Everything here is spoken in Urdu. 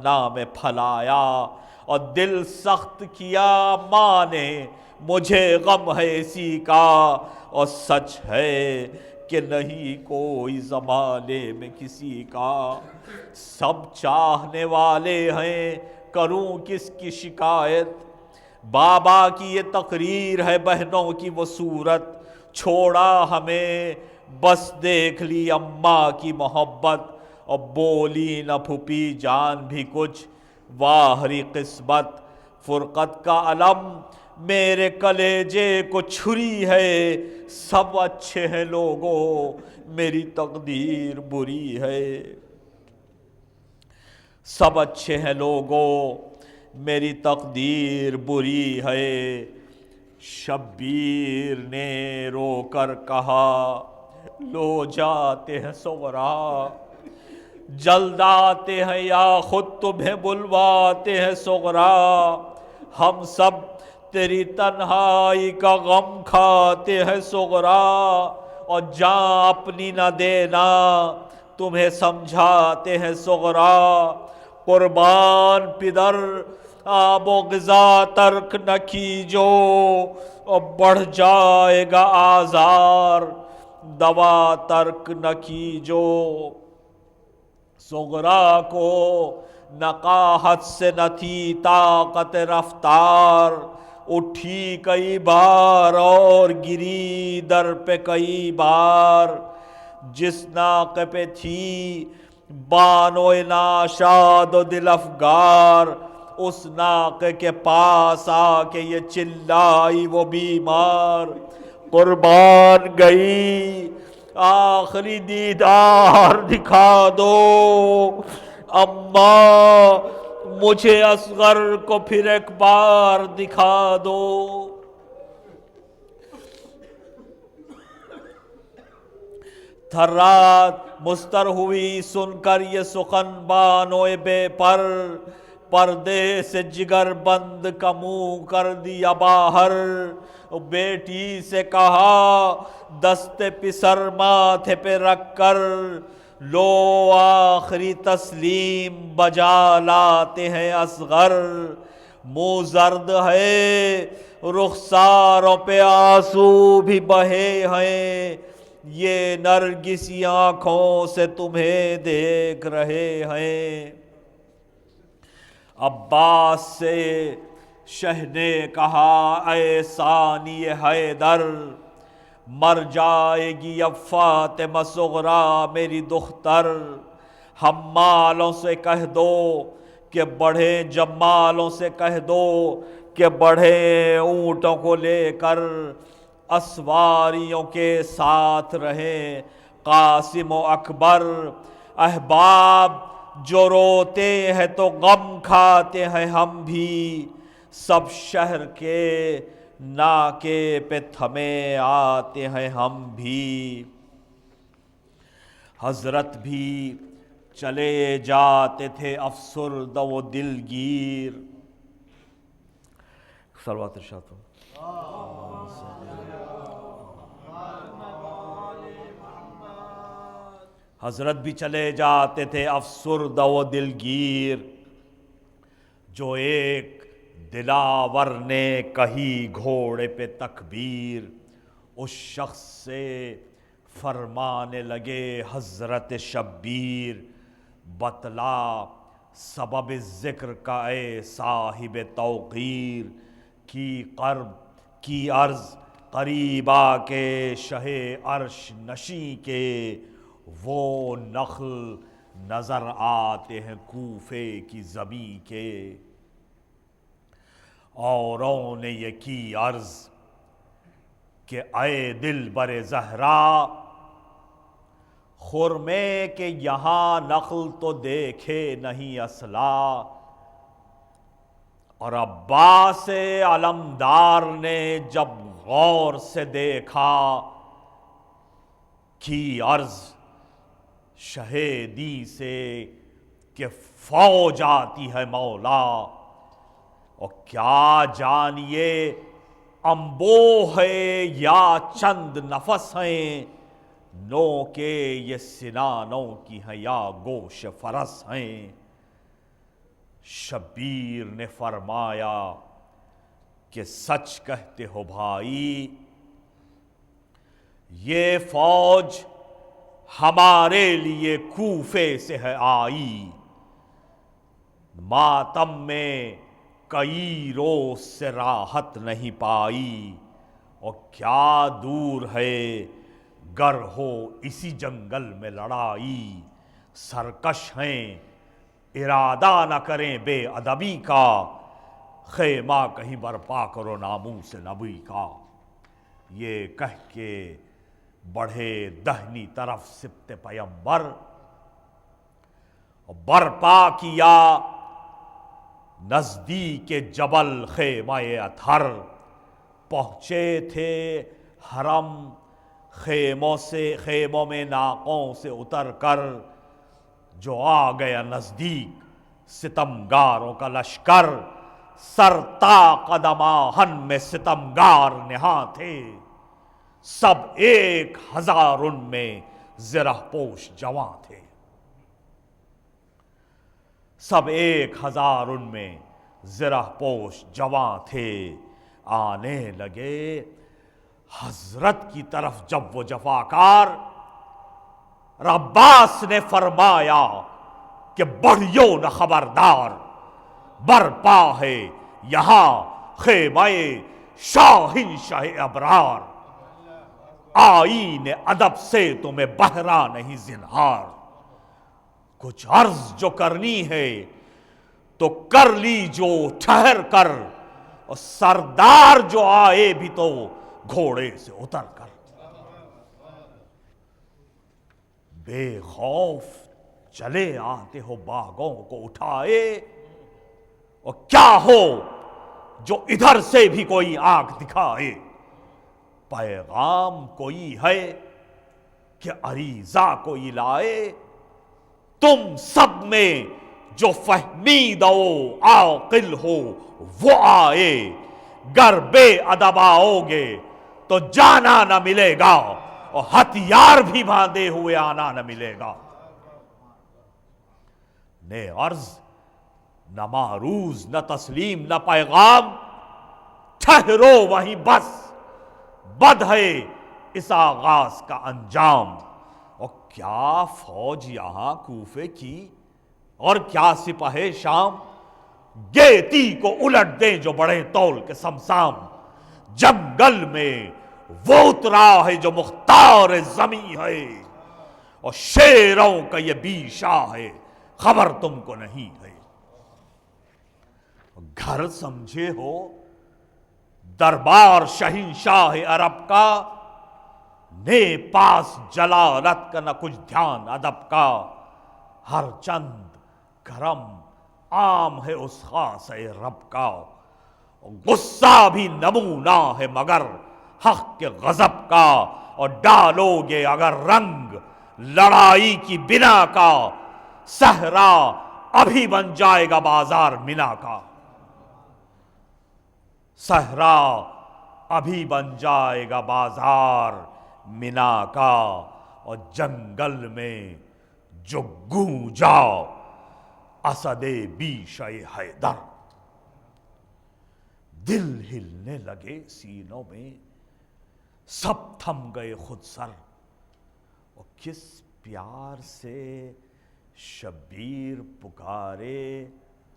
صحرا میں پھلایا، اور دل سخت کیا ماں نے مجھے غم ہے اسی کا، اور سچ ہے کہ نہیں کوئی زمانے میں کسی کا، سب چاہنے والے ہیں کروں کس کی شکایت، بابا کی یہ تقریر ہے بہنوں کی وہ صورت، چھوڑا ہمیں بس دیکھ لی اماں کی محبت، اور بولی نہ پھوپھی جان بھی کچھ واہری قسمت، فرقت کا علم میرے کلیجے کو چھری ہے، سب اچھے ہیں لوگوں میری تقدیر بری ہے، سب اچھے ہیں لوگوں میری تقدیر بری ہے، شبیر نے رو کر کہا لو جاتے ہیں صغرا، جلد آتے ہیں یا خود تمہیں بلواتے ہیں صغرا، ہم سب تیری تنہائی کا غم کھاتے ہیں صغرا، اور جان اپنی نہ دینا تمہیں سمجھاتے ہیں صغرا، قربان پدر آب و غذا ترک نہ کیجو، اور بڑھ جائے گا آزار دوا ترک نہ کیجو، صغرا کو نقاہت سے نہ تھی طاقت رفتار، اٹھی کئی بار اور گری در پہ کئی بار، جس ناقے پہ تھی بانو ناشاد و دل افگار، اس ناقے کے پاس آ کے یہ چلائی وہ بیمار، قربان گئی آخری دیدار دکھا دو اماں، مجھے اصغر کو پھر ایک بار دکھا دو، تھرات مستر ہوئی سن کر یہ سخن بانوئے بے پر، پردے سے جگر بند کا منہ کر دیا باہر، بیٹی سے کہا دست پسر ماتھے پہ رکھ کر، لو آخری تسلیم بجا لاتے ہیں اصغر، منہ زرد ہے رخساروں پہ آنسو بھی بہے ہیں، یہ نرگسی آنکھوں سے تمہیں دیکھ رہے ہیں، عباس سے شہ نے کہا اے ثانی حیدر، مر جائے گی اب فاطمہ صغرا میری دختر، حمالوں سے کہہ دو کہ بڑھے جمالوں سے کہہ دو کہ بڑھے اونٹوں کو لے کر اسواریوں کے ساتھ رہیں قاسم و اکبر، احباب جو روتے ہیں تو غم کھاتے ہیں ہم بھی، سب شہر کے ناکے پہ تھمے آتے ہیں ہم بھی، حضرت بھی چلے جاتے تھے افسردہ و دلگیر، صلوات ارشاد ہو، حضرت بھی چلے جاتے تھے افسردہ و دلگیر، جو ایک دلاور نے کہی گھوڑے پہ تکبیر، اس شخص سے فرمانے لگے حضرت شبیر، بتلا سبب ذکر کا اے صاحب توقیر، کی قرب کی عرض قریب آ کے شہ عرش نشیں کے، وہ نخل نظر آتے ہیں کوفے کی زمیں کے، اوروں نے یہ کی عرض کہ اے دلبر زہرا، خرمے کے یہاں نخل تو دیکھے نہیں اصلا، اور عباس علمدار نے جب غور سے دیکھا، کی عرض شہیدی سے کہ فوج آتی ہے مولا، اور کیا جانیے انبوہ ہے یا چند نفس ہیں، نو کے یہ سنانوں کی ہیں یا گوش فرس ہیں، شبیر نے فرمایا کہ سچ کہتے ہو بھائی، یہ فوج ہمارے لیے کوفے سے ہے آئی، ماتم میں کئی روز سے راحت نہیں پائی، اور کیا دور ہے گر ہو اسی جنگل میں لڑائی، سرکش ہیں ارادہ نہ کریں بے ادبی کا، خیمہ کہیں برپا کرو ناموس نبی کا۔ یہ کہہ کے بڑھے دہنی طرف سبط پیمبر، برپا کیا نزدیک جبل خیمہ اطہر، پہنچے تھے حرم خیموں میں ناقوں سے اتر کر، جو آ گیا نزدیک ستمگاروں کا لشکر، سر تا قدم آہن میں ستمگار نہاں تھے، سب 1000 ان میں زرہ پوش جواں تھے، سب 1000 ان میں زرہ پوش جواں تھے۔ آنے لگے حضرت کی طرف جب وہ جفاکار، عباس نے فرمایا کہ بڑھیو نہ خبردار، برپا ہے یہاں خیمہ شاہنشاہ ابرار، آئین ادب سے تمہیں بہرا نہیں زنہار، کچھ عرض جو کرنی ہے تو کر لیجو ٹھہر کر، اور سردار جو آئے بھی تو گھوڑے سے اتر کر، بے خوف چلے آتے ہو باغوں کو اٹھائے، اور کیا ہو جو ادھر سے بھی کوئی آنکھ دکھائے، پیغام کوئی ہے کہ عریضہ کوئی لائے، تم سب میں جو فہمید و عاقل ہو وہ آئے، گر بے ادب آؤ گے تو جانا نہ ملے گا، اور ہتھیار بھی باندھے ہوئے آنا نہ ملے گا۔ نے عرض نہ معروض نہ تسلیم نہ پیغام، ٹھہرو وہیں بس، بد ہے اس آغاز کا انجام، اور کیا فوج یہاں کوفے کی اور کیا سپاہ شام، گیتی کو الٹ دیں جو بڑے طول کے سمسام، جنگل میں وہ اترا ہے جو مختار زمیں ہے، اور شیروں کا یہ بیشا ہے خبر تم کو نہیں ہے، گھر سمجھے ہو دربار شہنشاہ عرب کا، نے پاس جلالت کا نہ کچھ دھیان ادب کا، ہر چند کرم عام ہے اس خاص رب کا، غصہ بھی نمونہ ہے مگر حق کے غضب کا، اور ڈالو گے اگر رنگ لڑائی کی بنا کا، صحرا ابھی بن جائے گا بازار منا کا، صحرا ابھی بن جائے گا بازار منا کا، اور جنگل میں جو گونجا اسد بیشہ حیدر، دل ہلنے لگے سینوں میں، سب تھم گئے خود سر، اور کس پیار سے شبیر پکارے